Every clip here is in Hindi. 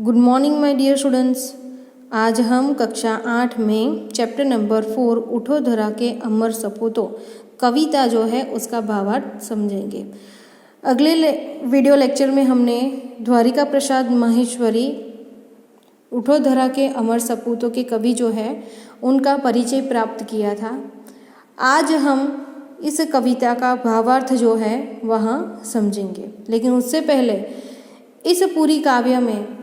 Good morning my dear students. आज हम कक्षा 8 में चैप्टर नंबर 4 उठो धरा के अमर सपूतों कविता जो है उसका भावार्थ समझेंगे। अगले वीडियो लेक्चर में हमने द्वारिका प्रसाद माहेश्वरी उठो धरा के अमर सपूतों के कवि जो है उनका परिचय प्राप्त किया था। आज हम इस कविता का भावार्थ जो है वह समझेंगे, लेकिन उससे पहले इस पूरी काव्य में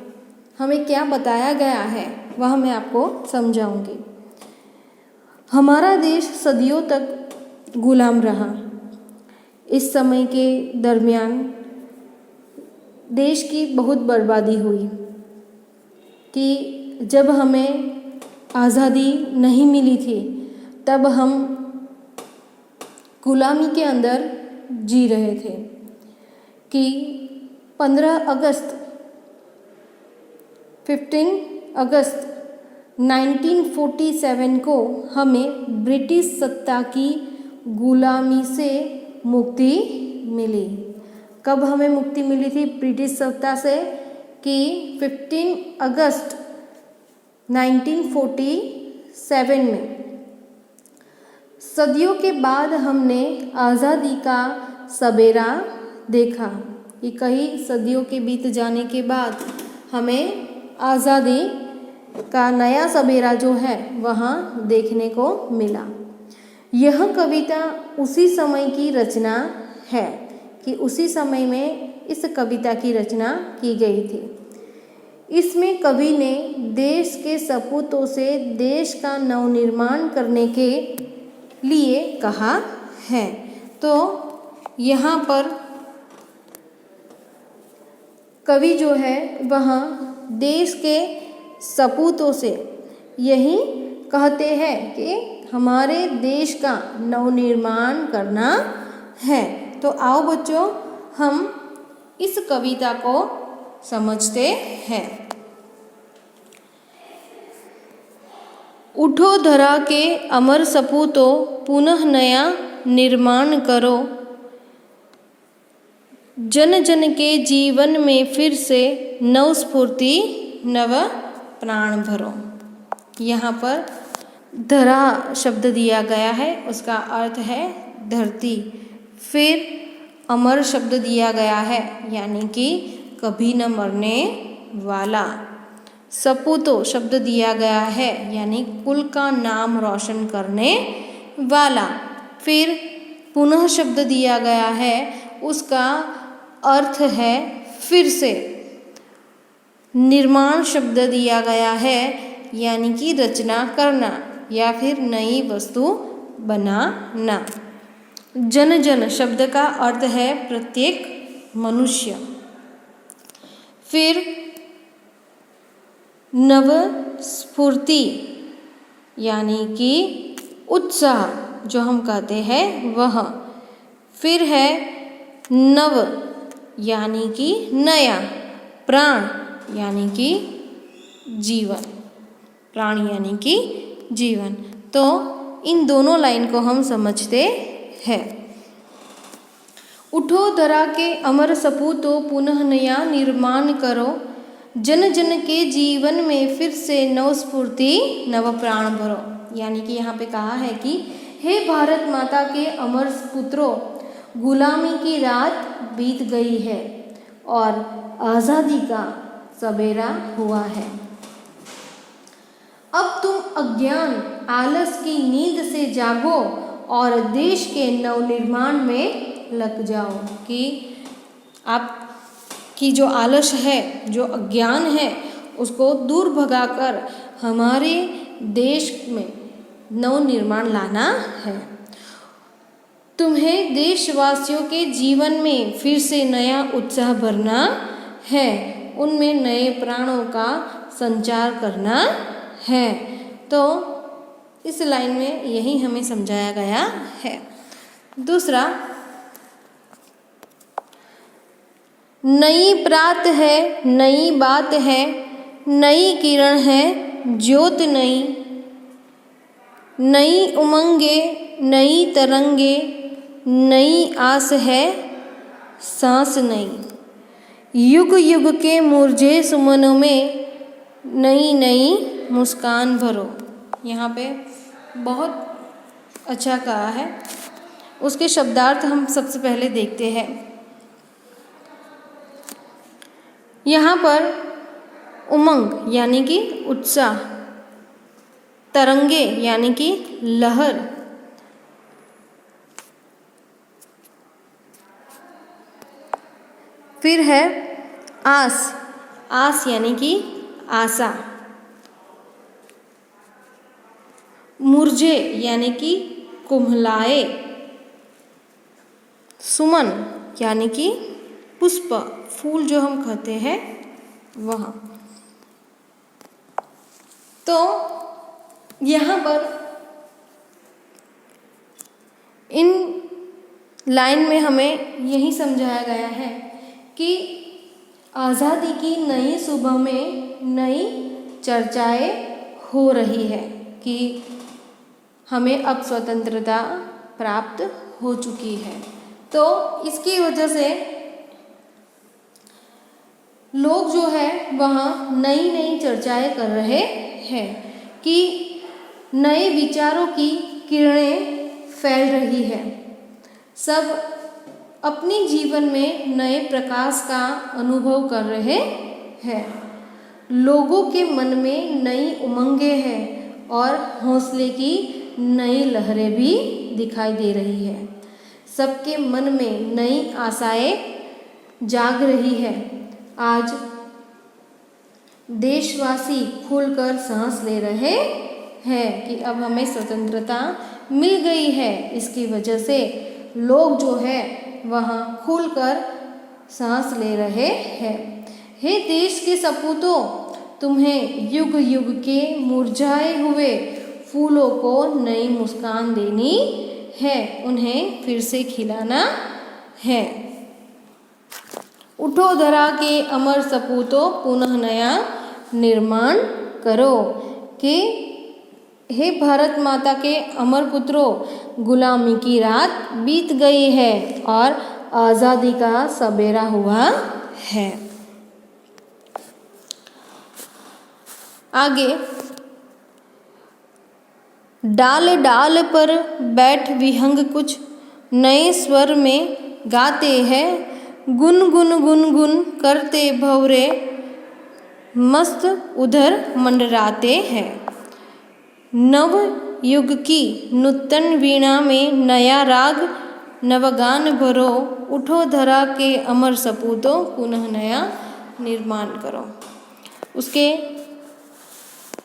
हमें क्या बताया गया है वह मैं आपको समझाऊंगी। हमारा देश सदियों तक गुलाम रहा। इस समय के दरमियान देश की बहुत बर्बादी हुई कि जब हमें आज़ादी नहीं मिली थी तब हम गुलामी के अंदर जी रहे थे कि 15 अगस्त 1947 को हमें ब्रिटिश सत्ता की गुलामी से मुक्ति मिली। कब हमें मुक्ति मिली थी ब्रिटिश सत्ता से? कि 15 अगस्त 1947 में। सदियों के बाद हमने आज़ादी का सवेरा देखा कि कई सदियों के बीत जाने के बाद हमें आज़ादी का नया सवेरा जो है वहाँ देखने को मिला। यह कविता उसी समय की रचना है कि उसी समय में इस कविता की रचना की गई थी। इसमें कवि ने देश के सपूतों से देश का नवनिर्माण करने के लिए कहा है। तो यहाँ पर कवि जो है वह देश के सपूतों से यही कहते हैं कि हमारे देश का नवनिर्माण करना है। तो आओ बच्चों हम इस कविता को समझते हैं। उठो धरा के अमर सपूतों पुनः नया निर्माण करो, जन जन के जीवन में फिर से नव स्फूर्ति नव प्राण भरो। यहाँ पर धरा शब्द दिया गया है, उसका अर्थ है धरती। फिर अमर शब्द दिया गया है यानी कि कभी न मरने वाला। सपूतों शब्द दिया गया है यानी कुल का नाम रोशन करने वाला। फिर पुनः शब्द दिया गया है, उसका अर्थ है फिर से। निर्माण शब्द दिया गया है यानी कि रचना करना या फिर नई वस्तु बनाना। जन जन शब्द का अर्थ है प्रत्येक मनुष्य। फिर नव स्फूर्ति यानी कि उत्साह जो हम कहते हैं वह। फिर है नव यानी कि नया, प्राण यानी कि जीवन, प्राण यानी कि जीवन। तो इन दोनों लाइन को हम समझते हैं। उठो धरा के अमर सपूतों पुनः नया निर्माण करो, जन जन के जीवन में फिर से नव स्फूर्ति नव प्राण भरो। यानी कि यहाँ पे कहा है कि हे भारत माता के अमर पुत्रों, गुलामी की रात बीत गई है और आज़ादी का सवेरा हुआ है। अब तुम अज्ञान आलस की नींद से जागो और देश के नवनिर्माण में लग जाओ। कि आपकी जो आलस है, जो अज्ञान है, उसको दूर भगाकर हमारे देश में नवनिर्माण लाना है। तुम्हें देशवासियों के जीवन में फिर से नया उत्साह भरना है, उनमें नए प्राणों का संचार करना है। तो इस लाइन में यही हमें समझाया गया है। दूसरा, नई प्रात है, नई बात है, नई किरण है, ज्योत नई, नई उमंगे, नई तरंगे, नई आस है, सांस नई। युग युग के मुरझे सुमनों में नई नई मुस्कान भरो। यहाँ पे बहुत अच्छा कहा है। उसके शब्दार्थ हम सबसे पहले देखते हैं। यहाँ पर उमंग यानी कि उत्साह, तरंगे यानी कि लहर, फिर है आस, आस यानी कि आशा, मुरझे यानी कि कुम्हलाए, सुमन यानी कि पुष्प, फूल जो हम कहते हैं वह। तो यहाँ पर इन लाइन में हमें यही समझाया गया है कि आज़ादी की नई सुबह में नई चर्चाएं हो रही है कि हमें अब स्वतंत्रता प्राप्त हो चुकी है। तो इसकी वजह से लोग जो है वहाँ नई नई चर्चाएं कर रहे हैं कि नए विचारों की किरणें फैल रही है। सब अपने जीवन में नए प्रकाश का अनुभव कर रहे हैं। लोगों के मन में नई उमंगें हैं और हौसले की नई लहरें भी दिखाई दे रही है। सबके मन में नई आशाएं जाग रही है। आज देशवासी खुलकर सांस ले रहे हैं कि अब हमें स्वतंत्रता मिल गई है। इसकी वजह से लोग जो है वहाँ खुलकर सांस ले रहे हैं। हे देश के सपूतों, तुम्हें युग युग के मुरझाए हुए फूलों को नई मुस्कान देनी है, उन्हें फिर से खिलाना है। उठो धरा के अमर सपूतों, पुनः नया निर्माण करो। कि हे भारत माता के अमर पुत्रों, गुलामी की रात बीत गई है और आज़ादी का सबेरा हुआ है। आगे, डाल डाल पर बैठ विहंग कुछ नए स्वर में गाते हैं, गुन गुन गुन गुन करते भंवरे मस्त उधर मंडराते हैं। नव युग की नूतन वीणा में नया राग नवगान भरो, उठो धरा के अमर सपूतों, पुनः नया निर्माण करो। उसके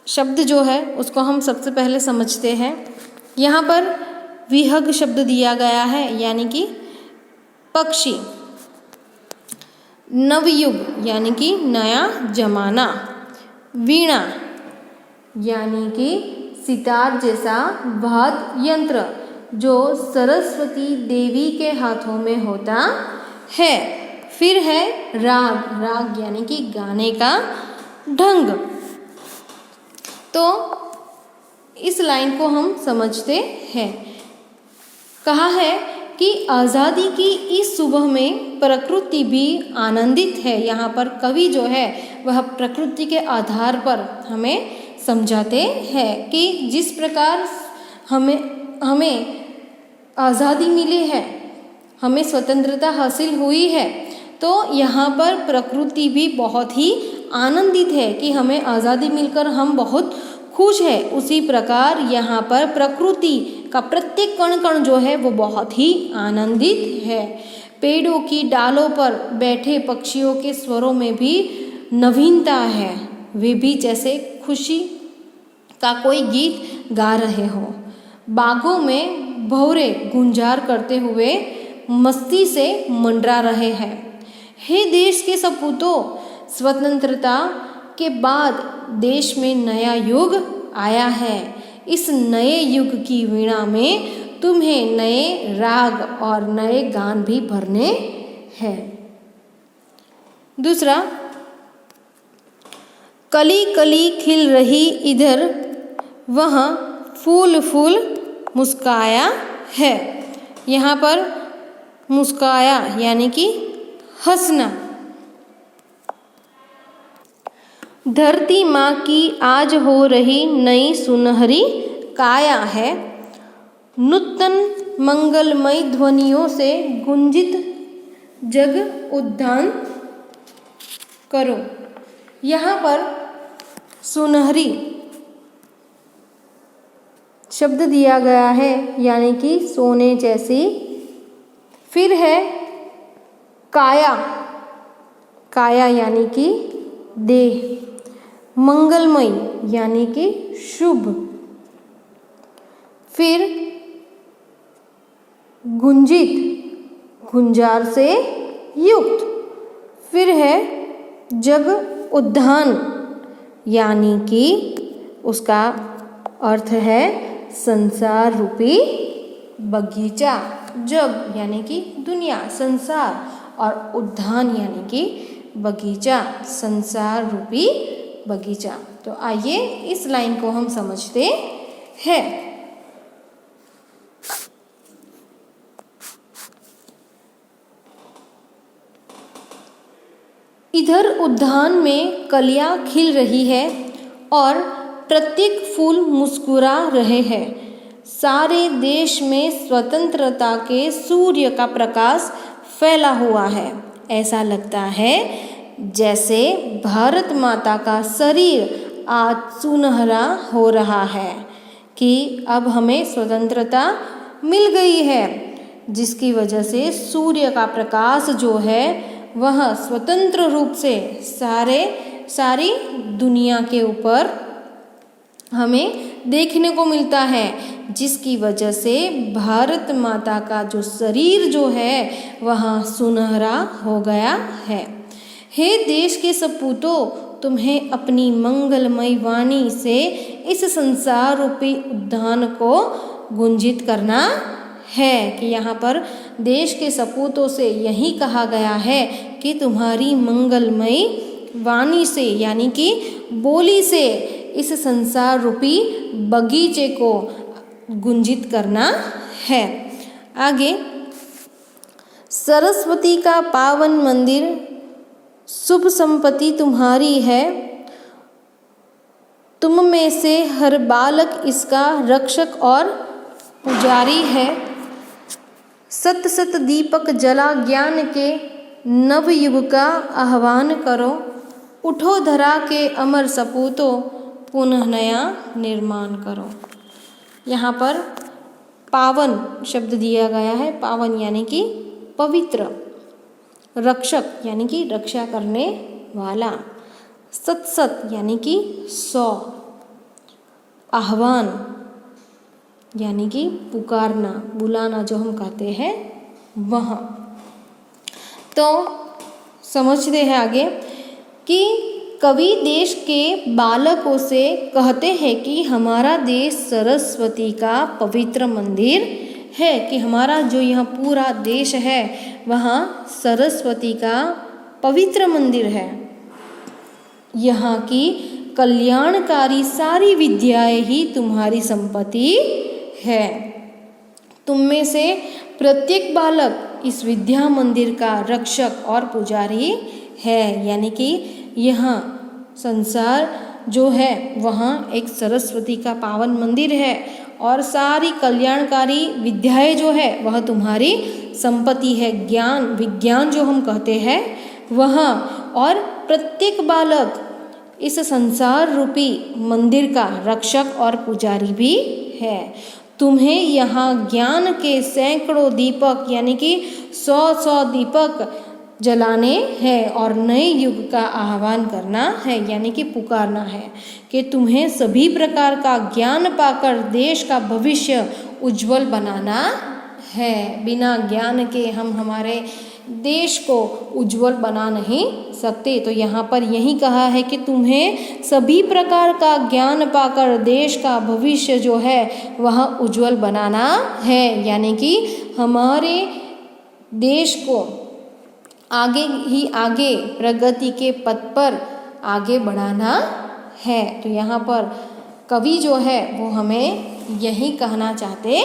शब्द जो है उसको हम सबसे पहले समझते हैं। यहाँ पर विहग शब्द दिया गया है यानी कि पक्षी, नवयुग यानी कि नया जमाना, वीणा यानी कि सितार जैसा वाद्य यंत्र जो सरस्वती देवी के हाथों में होता है। फिर है राग, राग यानी कि गाने का ढंग। तो इस लाइन को हम समझते हैं। कहा है कि आज़ादी की इस सुबह में प्रकृति भी आनंदित है। यहाँ पर कवि जो है वह प्रकृति के आधार पर हमें समझाते हैं कि जिस प्रकार हमें आज़ादी मिली है, हमें स्वतंत्रता हासिल हुई है, तो यहाँ पर प्रकृति भी बहुत ही आनंदित है कि हमें आज़ादी मिलकर हम बहुत खुश है। उसी प्रकार यहाँ पर प्रकृति का प्रत्येक कण कण जो है वो बहुत ही आनंदित है। पेड़ों की डालों पर बैठे पक्षियों के स्वरों में भी नवीनता है। वे भी जैसे खुशी का कोई गीत गा रहे हो। बागों में भंवरे गुंजार करते हुए मस्ती से मंडरा रहे हैं। हे देश के सपूतों, स्वतंत्रता के बाद देश में नया युग आया है। इस नए युग की वीणा में तुम्हें नए राग और नए गान भी भरने हैं। दूसरा, कली कली खिल रही इधर, वहाँ फूल फूल मुस्काया है। यहाँ पर मुस्काया यानी कि हंसना, धरती माँ की आज हो रही नई सुनहरी काया है, नूतन मंगलमय ध्वनियों से गुंजित जग उद्यान करो। यहाँ पर सुनहरी शब्द दिया गया है, यानी कि सोने जैसी। फिर है काया, काया यानी कि देह। मंगलमय यानी कि शुभ। फिर गुंजित, गुंजार से युक्त। फिर है जग उद्यान, यानी कि उसका अर्थ है संसार रूपी बगीचा। जग यानी कि दुनिया, संसार, और उद्यान यानी कि बगीचा, संसार रूपी बगीचा। तो आइए इस लाइन को हम समझते हैं। इधर उद्यान में कलियां खिल रही है और प्रत्येक फूल मुस्कुरा रहे हैं। सारे देश में स्वतंत्रता के सूर्य का प्रकाश फैला हुआ है। ऐसा लगता है जैसे भारत माता का शरीर आज सुनहरा हो रहा है कि अब हमें स्वतंत्रता मिल गई है, जिसकी वजह से सूर्य का प्रकाश जो है वह स्वतंत्र रूप से सारी दुनिया के ऊपर हमें देखने को मिलता है, जिसकी वजह से भारत माता का जो शरीर जो है वह सुनहरा हो गया है। हे देश के सपूतों, तुम्हें अपनी मंगलमय वाणी से इस संसार रूपी उद्यान को गुंजित करना है। कि यहाँ पर देश के सपूतों से यही कहा गया है कि तुम्हारी मंगलमय वाणी से, यानी कि बोली से, इस संसार रूपी बगीचे को गुंजित करना है। आगे, सरस्वती का पावन मंदिर, शुभ संपत्ति तुम्हारी है। तुम में से हर बालक इसका रक्षक और पुजारी है। सत सत दीपक जला ज्ञान के नव युग का आह्वान करो। उठो धरा के अमर सपूतों, पुनः नया निर्माण करो। यहाँ पर पावन शब्द दिया गया है। पावन यानी कि पवित्र, रक्षक यानी कि रक्षा करने वाला, सत सत यानी कि 100, आह्वान यानी कि पुकारना, बुलाना जो हम कहते हैं वह। तो समझते हैं आगे कि कवि देश के बालकों से कहते हैं कि हमारा देश सरस्वती का पवित्र मंदिर है, कि हमारा जो यह पूरा देश है वह सरस्वती का पवित्र मंदिर है। यहाँ की कल्याणकारी सारी विद्याएं ही तुम्हारी संपत्ति है। तुम में से प्रत्येक बालक इस विद्या मंदिर का रक्षक और पुजारी है। यानी कि यह संसार जो है वह एक सरस्वती का पावन मंदिर है और सारी कल्याणकारी विद्याएं जो है वह तुम्हारी संपत्ति है। ज्ञान, विज्ञान जो हम कहते हैं वह, और प्रत्येक बालक इस संसार रूपी मंदिर का रक्षक और पुजारी भी है। तुम्हें यहाँ ज्ञान के सैकड़ों दीपक यानी कि 100 दीपक जलाने हैं और नए युग का आह्वान करना है, यानी कि पुकारना है कि तुम्हें सभी प्रकार का ज्ञान पाकर देश का भविष्य उज्जवल बनाना है। बिना ज्ञान के हम हमारे देश को उज्जवल बना नहीं सकते। तो यहाँ पर यही कहा है कि तुम्हें सभी प्रकार का ज्ञान पाकर देश का भविष्य जो है वह उज्जवल बनाना है, यानी कि हमारे देश को आगे ही आगे प्रगति के पथ पर आगे बढ़ाना है। तो यहाँ पर कवि जो है वो हमें यही कहना चाहते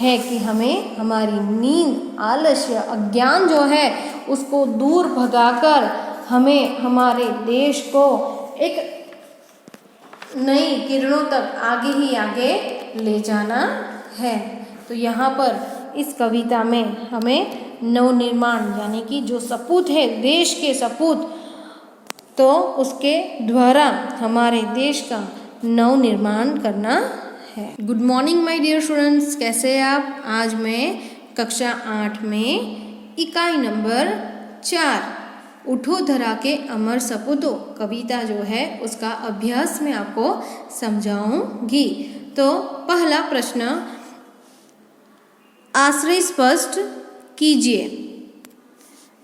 हैं कि हमें हमारी नींद, आलस्य, अज्ञान जो है उसको दूर भगाकर हमें हमारे देश को एक नई किरणों तक आगे ही आगे ले जाना है। तो यहाँ पर इस कविता में हमें नवनिर्माण यानी कि जो सपूत है देश के सपूत, तो उसके द्वारा हमारे देश का नवनिर्माण करना है। Good morning my dear students, कैसे हैं आप? आज मैं कक्षा 8 में इकाई नंबर 4 उठो धरा के अमर सपूतों कविता जो है उसका अभ्यास में आपको समझाऊंगी। तो पहला प्रश्न, आश्रय स्पष्ट कीजिए।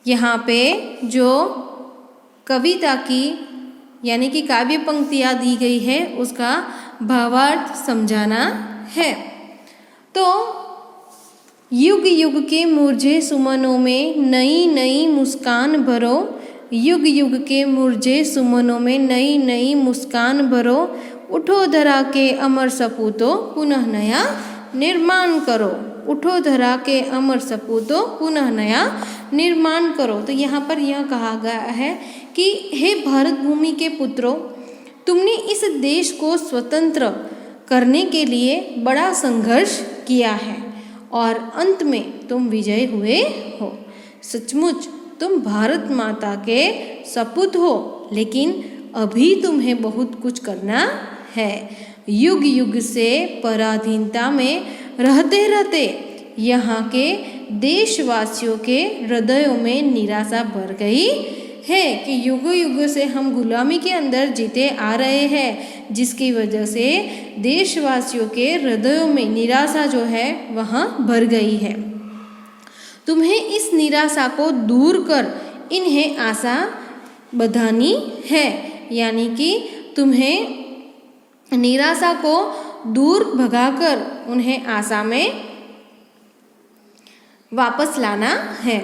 यहाँ पे जो कविता की यानी कि काव्य पंक्तियाँ दी गई है उसका भावार्थ समझाना है। तो युग युग के मुरझे सुमनों में नई नई मुस्कान भरो, युग युग के मुरझे सुमनों में नई नई मुस्कान भरो, उठो धरा के अमर सपूतों पुनः नया निर्माण करो, उठो धरा के अमर सपूतों पुनः नया निर्माण करो। तो यहाँ पर यह कहा गया है कि हे भारत भूमि के पुत्रों, तुमने इस देश को स्वतंत्र करने के लिए बड़ा संघर्ष किया है और अंत में तुम विजयी हुए हो। सचमुच तुम भारत माता के सपूत हो, लेकिन अभी तुम्हें बहुत कुछ करना है। युग युग से पराधीनता में रहते रहते यहाँ के देशवासियों के हृदयों में निराशा भर गई है कि युग युग से हम गुलामी के अंदर जीते आ रहे हैं, जिसकी वजह से देशवासियों के हृदयों में निराशा जो है वहाँ भर गई है। तुम्हें इस निराशा को दूर कर इन्हें आशा बधानी है, यानी कि तुम्हें निराशा को दूर भगाकर उन्हें आशा में वापस लाना है।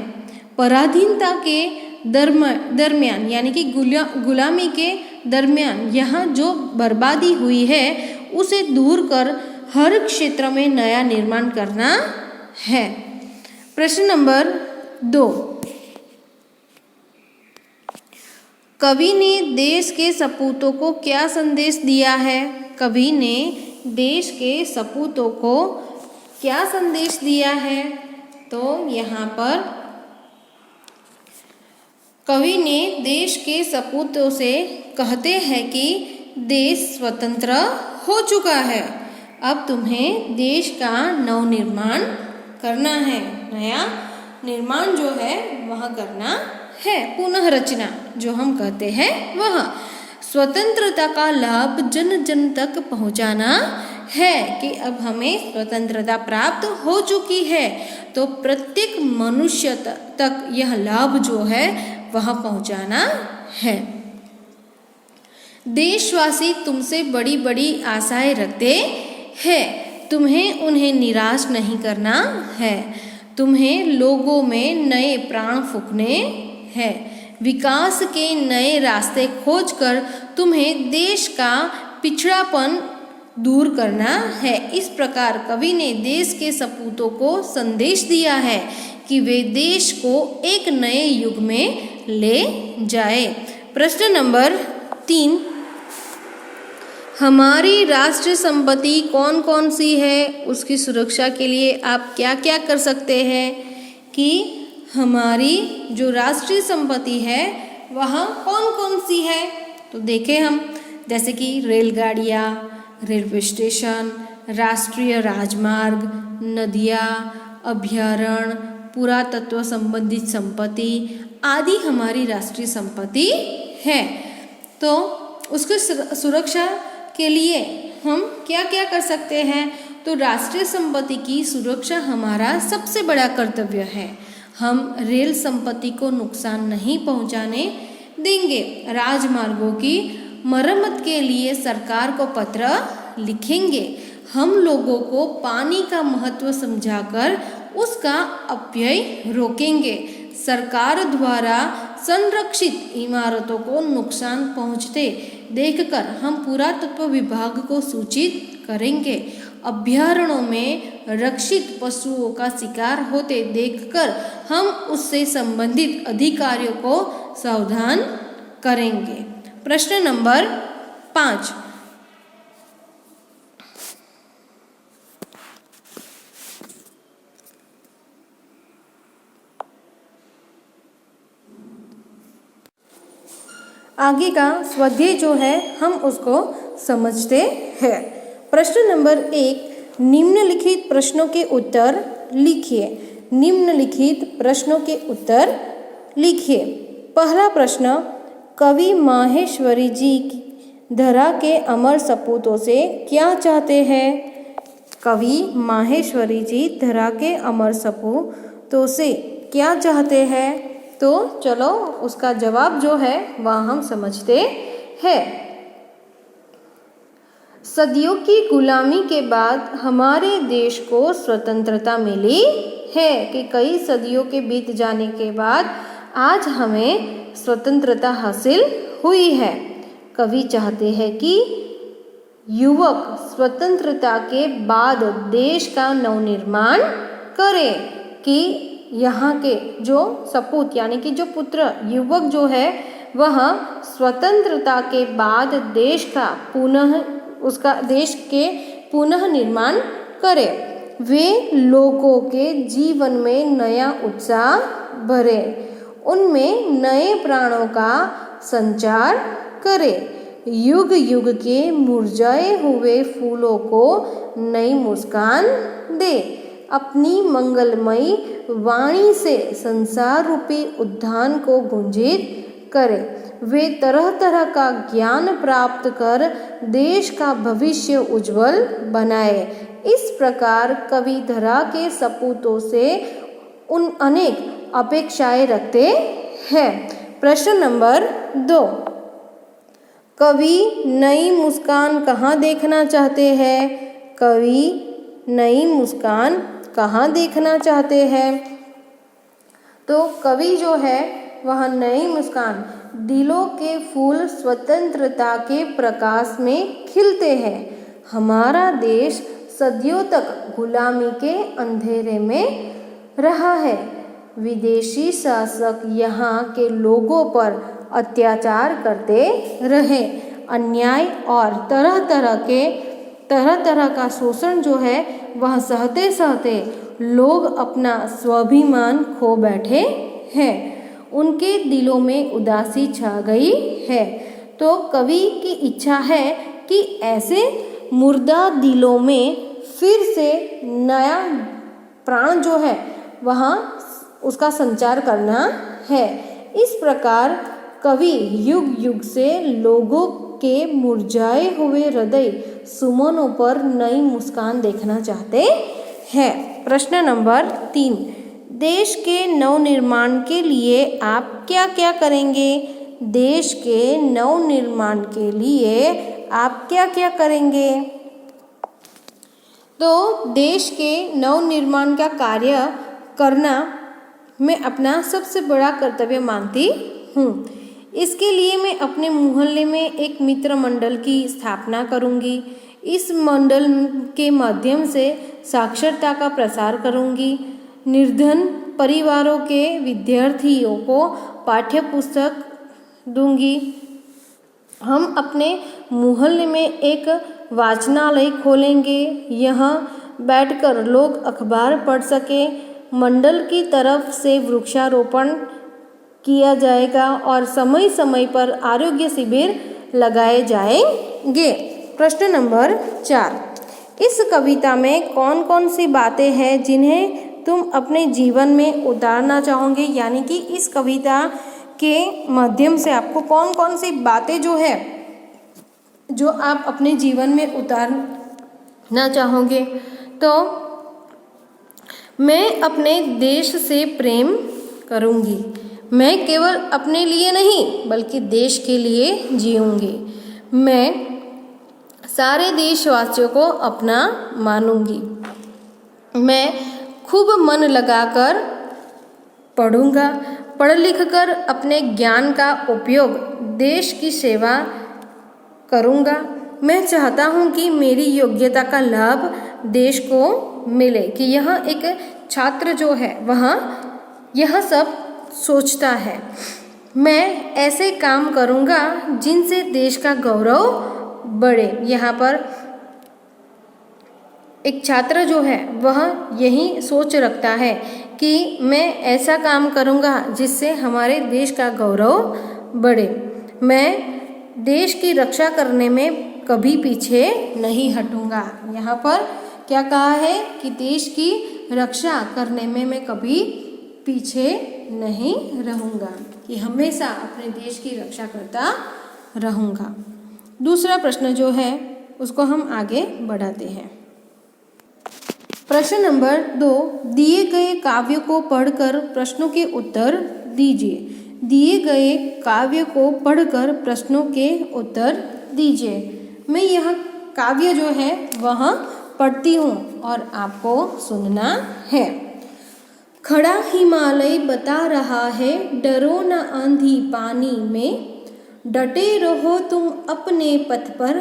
पराधीनता के दरमियान यानी कि गुलामी के दरमियान यहाँ जो बर्बादी हुई है उसे दूर कर हर क्षेत्र में नया निर्माण करना है। प्रश्न नंबर 2, कवि ने देश के सपूतों को क्या संदेश दिया है? कवि ने देश के सपूतों को क्या संदेश दिया है? तो यहाँ पर कवि ने देश के सपूतों से कहते हैं कि देश स्वतंत्र हो चुका है, अब तुम्हें देश का नवनिर्माण करना है, नया निर्माण जो है वह करना है, पुनः रचना जो हम कहते हैं वह। स्वतंत्रता का लाभ जन जन तक पहुंचाना है कि अब हमें स्वतंत्रता प्राप्त हो चुकी है, तो प्रत्येक मनुष्य तक यह लाभ जो है वह पहुंचाना है। देशवासी तुमसे बड़ी बड़ी आशाएं रखते हैं, तुम्हें उन्हें निराश नहीं करना है, तुम्हें लोगों में नए प्राण फूंकने हैं, विकास के नए रास्ते खोजकर तुम्हें देश का पिछड़ापन दूर करना है। इस प्रकार कवि ने देश के सपूतों को संदेश दिया है कि वे देश को एक नए युग में ले जाए। प्रश्न नंबर 3, हमारी राष्ट्रीय संपत्ति कौन कौन सी है, उसकी सुरक्षा के लिए आप क्या क्या कर सकते हैं? कि हमारी जो राष्ट्रीय संपत्ति है वह कौन कौन सी है? तो देखें हम, जैसे कि रेलगाड़ियाँ, रेलवे स्टेशन, राष्ट्रीय राजमार्ग, नदियाँ, अभ्यारण्य, पुरातत्व संबंधित संपत्ति आदि हमारी राष्ट्रीय संपत्ति है। तो उसकी सुरक्षा के लिए हम क्या क्या कर सकते हैं? तो राष्ट्रीय संपत्ति की सुरक्षा हमारा सबसे बड़ा कर्तव्य है। हम रेल संपत्ति को नुकसान नहीं पहुंचाने देंगे। राजमार्गों की मरम्मत के लिए सरकार को पत्र लिखेंगे। हम लोगों को पानी का महत्व समझाकर उसका अपव्यय रोकेंगे। सरकार द्वारा संरक्षित इमारतों को नुकसान पहुंचते देखकर हम पुरातत्व विभाग को सूचित करेंगे। अभ्यारण्यों में रक्षित पशुओं का शिकार होते देखकर हम उससे संबंधित अधिकारियों को सावधान करेंगे। प्रश्न नंबर 5, आगे का स्वाध्याय जो है हम उसको समझते हैं। प्रश्न नंबर 1, निम्नलिखित प्रश्नों के उत्तर लिखिए। निम्नलिखित प्रश्नों के उत्तर लिखिए। पहला प्रश्न, कवि माहेश्वरी जी धरा के अमर सपूतों से क्या चाहते हैं? कवि माहेश्वरी जी धरा के अमर सपूतों से क्या चाहते हैं? तो चलो उसका जवाब जो है वह हम समझते हैं। सदियों की गुलामी के बाद हमारे देश को स्वतंत्रता मिली है कि कई सदियों के बीत जाने के बाद आज हमें स्वतंत्रता हासिल हुई है। कवि चाहते हैं कि युवक स्वतंत्रता के बाद देश का नवनिर्माण करें, कि यहाँ के जो सपूत यानी कि जो पुत्र युवक जो है वह स्वतंत्रता के बाद देश के पुनः निर्माण करे। वे लोगों के जीवन में नया उत्साह भरे, उनमें नए प्राणों का संचार करे, युग युग के मुरझाए हुए फूलों को नई मुस्कान दे, अपनी मंगलमयी वाणी से संसार रूपी उद्यान को गुंजित करे। वे तरह तरह का ज्ञान प्राप्त कर देश का भविष्य उज्जवल बनाए। इस प्रकार कवि धरा के सपूतों से उन अनेक अपेक्षाएं रखते हैं। प्रश्न नंबर 2, कवि नई मुस्कान कहाँ देखना चाहते हैं? कवि नई मुस्कान कहाँ देखना चाहते हैं? तो कवि जो है वह नई मुस्कान, दिलों के फूल स्वतंत्रता के प्रकाश में खिलते हैं। हमारा देश सदियों तक गुलामी के अंधेरे में रहा है। विदेशी शासक यहाँ के लोगों पर अत्याचार करते रहे। अन्याय और तरह तरह का शोषण जो है वह सहते सहते लोग अपना स्वाभिमान खो बैठे हैं। उनके दिलों में उदासी छा गई है। तो कवि की इच्छा है कि ऐसे मुर्दा दिलों में फिर से नया प्राण जो है वहाँ उसका संचार करना है। इस प्रकार कवि युग युग से लोगों के मुरझाए हुए हृदय सुमनों पर नई मुस्कान देखना चाहते हैं। प्रश्न नंबर 3, देश के नवनिर्माण के लिए आप क्या क्या करेंगे? देश के नवनिर्माण के लिए आप क्या क्या करेंगे? तो देश के नवनिर्माण का कार्य करना मैं अपना सबसे बड़ा कर्तव्य मानती हूँ। इसके लिए मैं अपने मोहल्ले में एक मित्र मंडल की स्थापना करूँगी। इस मंडल के माध्यम से साक्षरता का प्रसार करूँगी। निर्धन परिवारों के विद्यार्थियों को पाठ्य पुस्तक दूंगी। हम अपने मोहल्ले में एक वाचनालय खोलेंगे। यहाँ बैठकर लोग अखबार पढ़ सके। मंडल की तरफ से वृक्षारोपण किया जाएगा और समय समय पर आरोग्य शिविर लगाए जाएंगे। प्रश्न नंबर 4, इस कविता में कौन कौन सी बातें हैं जिन्हें तुम अपने जीवन में उतारना चाहोगे? यानी कि इस कविता के माध्यम से आपको कौन कौन सी बातें जो है जो आप अपने जीवन में उतारना चाहोगे? तो मैं अपने देश से प्रेम करूँगी। मैं केवल अपने लिए नहीं बल्कि देश के लिए जीऊँगी। मैं सारे देशवासियों को अपना मानूंगी। मैं खूब मन लगाकर पढ़ूँगा। पढ़ लिख कर अपने ज्ञान का उपयोग देश की सेवा करूँगा। मैं चाहता हूँ कि मेरी योग्यता का लाभ देश को मिले, कि यह एक छात्र जो है वह यह सब सोचता है। मैं ऐसे काम करूँगा जिनसे देश का गौरव बढ़े। यहाँ पर एक छात्र जो है वह यही सोच रखता है कि मैं ऐसा काम करूँगा जिससे हमारे देश का गौरव बढ़े। मैं देश की रक्षा करने में कभी पीछे नहीं हटूंगा। यहाँ पर क्या कहा है कि देश की रक्षा करने में मैं कभी पीछे नहीं रहूँगा, कि हमेशा अपने देश की रक्षा करता रहूँगा। दूसरा प्रश्न जो है उसको हम आगे बढ़ाते हैं। प्रश्न नंबर 2, दिए गए काव्य को पढ़कर प्रश्नों के उत्तर दीजिए। दिए गए काव्य को पढ़कर प्रश्नों के उत्तर दीजिए। मैं यह काव्य जो है वह पढ़ती हूँ और आपको सुनना है। खड़ा हिमालय बता रहा है, डरो न आंधी पानी में, डटे रहो तुम अपने पथ पर,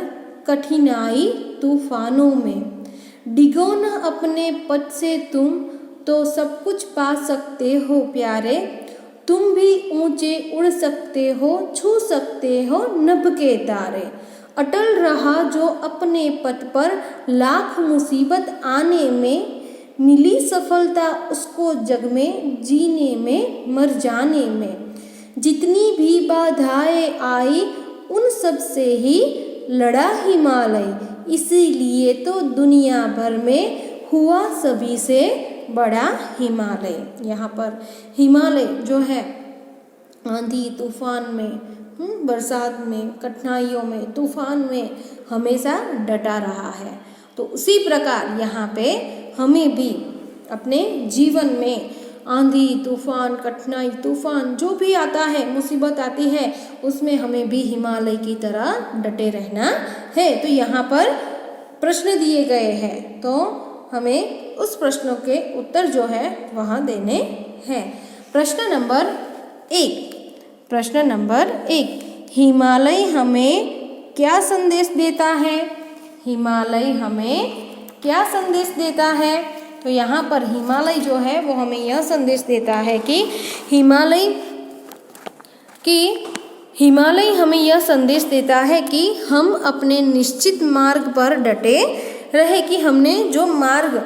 कठिनाई तूफानों में। डिगो न अपने पथ से तुम, तो सब कुछ पा सकते हो प्यारे, तुम भी ऊंचे उड़ सकते हो, छू सकते हो नभ के तारे। अटल रहा जो अपने पथ पर, लाख मुसीबत आने में, मिली सफलता उसको जग में, जीने में मर जाने में। जितनी भी बाधाएं आई उन सब से ही लड़ा हिमालय, इसीलिए तो दुनिया भर में हुआ सभी से बड़ा हिमालय। यहाँ पर हिमालय जो है आंधी तूफान में, बरसात में, कठिनाइयों में, तूफान में हमेशा डटा रहा है। तो उसी प्रकार यहाँ पे हमें भी अपने जीवन में आंधी तूफान, कठिनाई तूफान जो भी आता है, मुसीबत आती है, उसमें हमें भी हिमालय की तरह डटे रहना है। तो यहाँ पर प्रश्न दिए गए हैं, तो हमें उस प्रश्नों के उत्तर जो है वहाँ देने हैं। प्रश्न नंबर 1, हिमालय हमें क्या संदेश देता है? हिमालय हमें क्या संदेश देता है? तो यहाँ पर हिमालय जो है वो हमें यह संदेश देता है कि हिमालय हमें यह संदेश देता है कि हम अपने निश्चित मार्ग पर डटे रहे, कि हमने जो मार्ग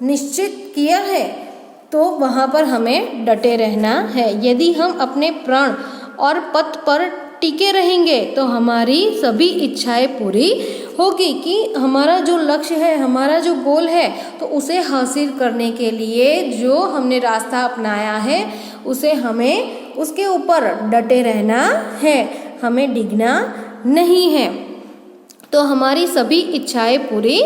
निश्चित किया है तो वहाँ पर हमें डटे रहना है। यदि हम अपने प्राण और पथ पर टिके रहेंगे तो हमारी सभी इच्छाएं पूरी होगी, कि हमारा जो लक्ष्य है, हमारा जो गोल है, तो उसे हासिल करने के लिए जो हमने रास्ता अपनाया है उसे हमें उसके ऊपर डटे रहना है, हमें डिगना नहीं है। तो हमारी सभी इच्छाएं पूरी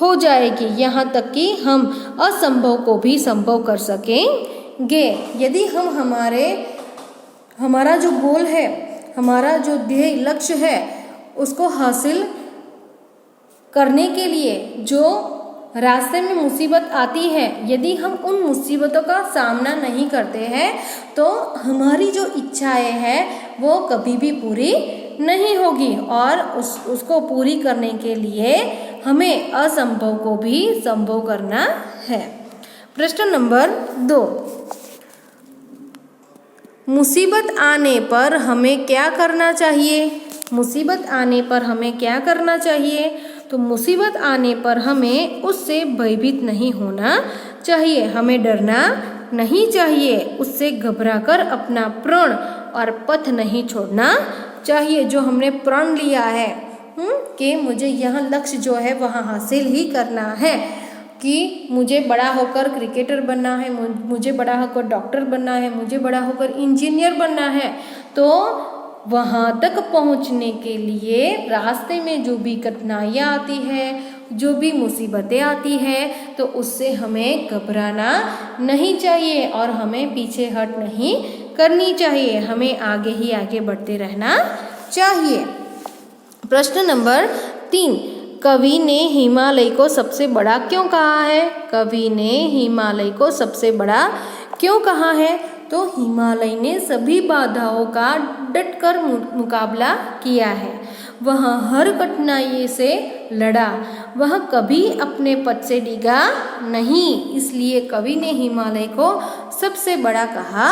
हो जाएगी, यहाँ तक कि हम असंभव को भी संभव कर सकेंगे। यदि हम हमारा जो गोल है, हमारा जो ध्येय लक्ष्य है, उसको हासिल करने के लिए जो रास्ते में मुसीबत आती है, यदि हम उन मुसीबतों का सामना नहीं करते हैं तो हमारी जो इच्छाएं हैं वो कभी भी पूरी नहीं होगी, और उसको पूरी करने के लिए हमें असंभव को भी संभव करना है। प्रश्न नंबर 2, मुसीबत आने पर हमें क्या करना चाहिए? मुसीबत आने पर हमें क्या करना चाहिए? तो मुसीबत आने पर हमें उससे भयभीत नहीं होना चाहिए, हमें डरना नहीं चाहिए, उससे घबराकर अपना प्रण और पथ नहीं छोड़ना चाहिए। जो हमने प्रण लिया है कि मुझे यह लक्ष्य जो है वह हासिल ही करना है, कि मुझे बड़ा होकर क्रिकेटर बनना है, मुझे बड़ा होकर डॉक्टर बनना है, मुझे बड़ा होकर इंजीनियर बनना है, तो वहाँ तक पहुँचने के लिए रास्ते में जो भी कठिनाइयाँ आती है, जो भी मुसीबतें आती है, तो उससे हमें घबराना नहीं चाहिए और हमें पीछे हट नहीं करनी चाहिए, हमें आगे ही आगे बढ़ते रहना चाहिए। प्रश्न नंबर 3, कवि ने हिमालय को सबसे बड़ा क्यों कहा है? कवि ने हिमालय को सबसे बड़ा क्यों कहा है? तो हिमालय ने सभी बाधाओं का डटकर मुकाबला किया है, वह हर कठिनाई से लड़ा, वह कभी अपने पथ से डिगा नहीं, इसलिए कवि ने हिमालय को सबसे बड़ा कहा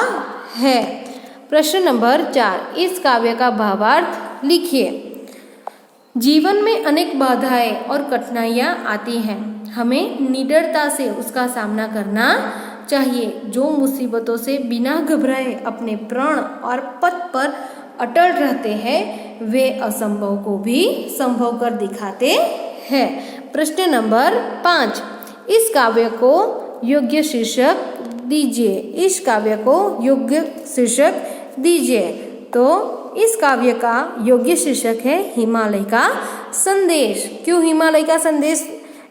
है। प्रश्न नंबर 4, इस काव्य का भावार्थ लिखिए। जीवन में अनेक बाधाएं और कठिनाइयाँ आती हैं, हमें निडरता से उसका सामना करना चाहिए। जो मुसीबतों से बिना घबराए अपने प्राण और पथ पर अटल रहते हैं वे असंभव को भी संभव कर दिखाते हैं। प्रश्न नंबर 5, इस काव्य को योग्य शीर्षक दीजिए। इस काव्य को योग्य शीर्षक दीजिए। तो इस काव्य का योग्य शीर्षक है हिमालय का संदेश। क्यों हिमालय का संदेश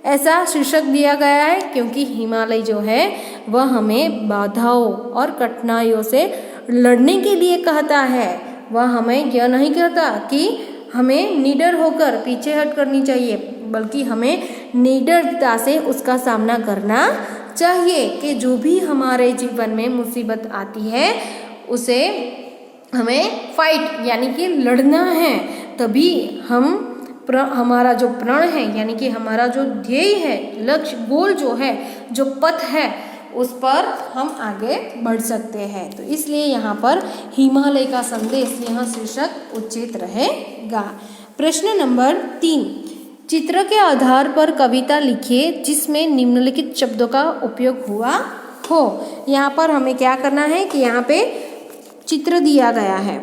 ऐसा शीर्षक दिया गया है? क्योंकि हिमालय जो है वह हमें बाधाओं और कठिनाइयों से लड़ने के लिए कहता है। वह हमें यह नहीं कहता कि हमें निडर होकर पीछे हट करनी चाहिए, बल्कि हमें निडरता से उसका सामना करना चाहिए कि जो भी हमारे जीवन में मुसीबत आती है उसे हमें फाइट यानी कि लड़ना है। तभी हमारा जो प्रण है यानी कि हमारा जो ध्येय है, लक्ष्य, गोल जो है, जो पथ है, उस पर हम आगे बढ़ सकते हैं। तो इसलिए यहाँ पर हिमालय का संदेश यह शीर्षक उचित रहेगा। प्रश्न नंबर 3, चित्र के आधार पर कविता लिखिए जिसमें निम्नलिखित शब्दों का उपयोग हुआ हो। यहाँ पर हमें क्या करना है कि यहाँ पे चित्र दिया गया है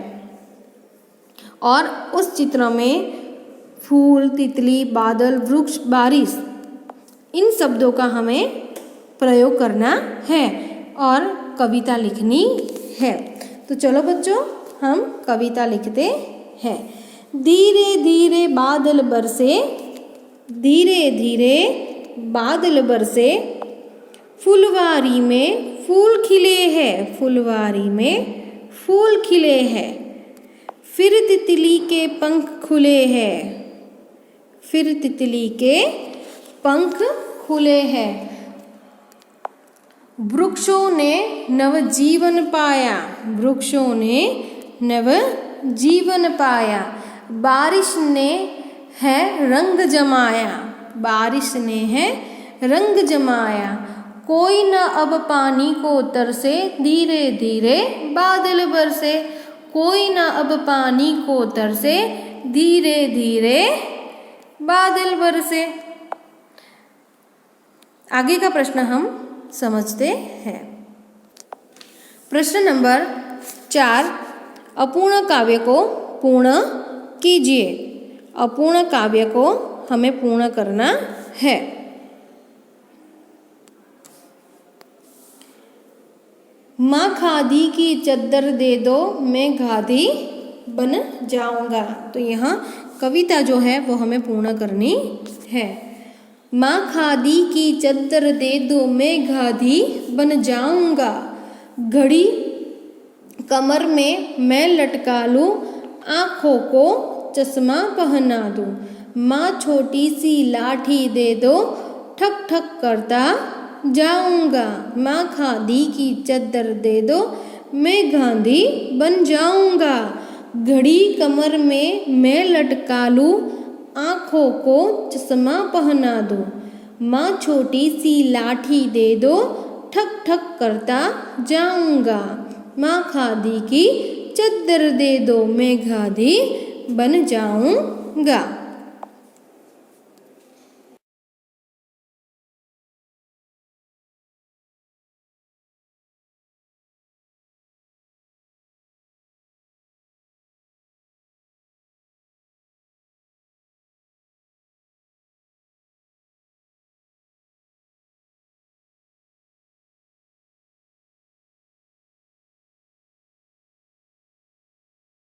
और उस चित्र में फूल, तितली, बादल, वृक्ष, बारिश, इन शब्दों का हमें प्रयोग करना है और कविता लिखनी है। तो चलो बच्चों हम कविता लिखते हैं। धीरे धीरे बादल बरसे, धीरे धीरे बादल बरसे, फुलवारी में फूल खिले हैं, फुलवारी में फूल खिले हैं, फिर तितली के पंख खुले हैं, फिर तितली के पंख खुले हैं, वृक्षों ने नवजीवन पाया, वृक्षों ने नवजीवन पाया, बारिश ने है रंग जमाया, बारिश ने है रंग जमाया, कोई न अब पानी को तरसे, धीरे धीरे बादल बरसे, कोई न अब पानी को तरसे, धीरे धीरे बादल बरसे। आगे का प्रश्न हम समझते हैं। प्रश्न नंबर 4, अपूर्ण काव्य को पूर्ण कीजिए। अपूर्ण काव्य को हमें पूर्ण करना है। माँ खादी की चद्दर दे दो, मैं गाधी बन जाऊंगा। तो यहाँ कविता जो है वो हमें पूर्ण करनी है। माँ खादी की चद्दर दे दो, मैं गाधी बन जाऊंगा, घड़ी कमर में मैं लटका लूँ, आँखों को चश्मा पहना दूँ, माँ छोटी सी लाठी दे दो, ठक ठक करता जाऊंगा, माँ खादी की चद्दर दे दो, मैं गांधी बन जाऊंगा, घड़ी कमर में मैं लटका लूँ, आँखों को चश्मा पहना दूँ, माँ छोटी सी लाठी दे दो, ठक ठक करता जाऊंगा, माँ खादी की चद्दर दे दो, मैं गांधी बन जाऊंगा।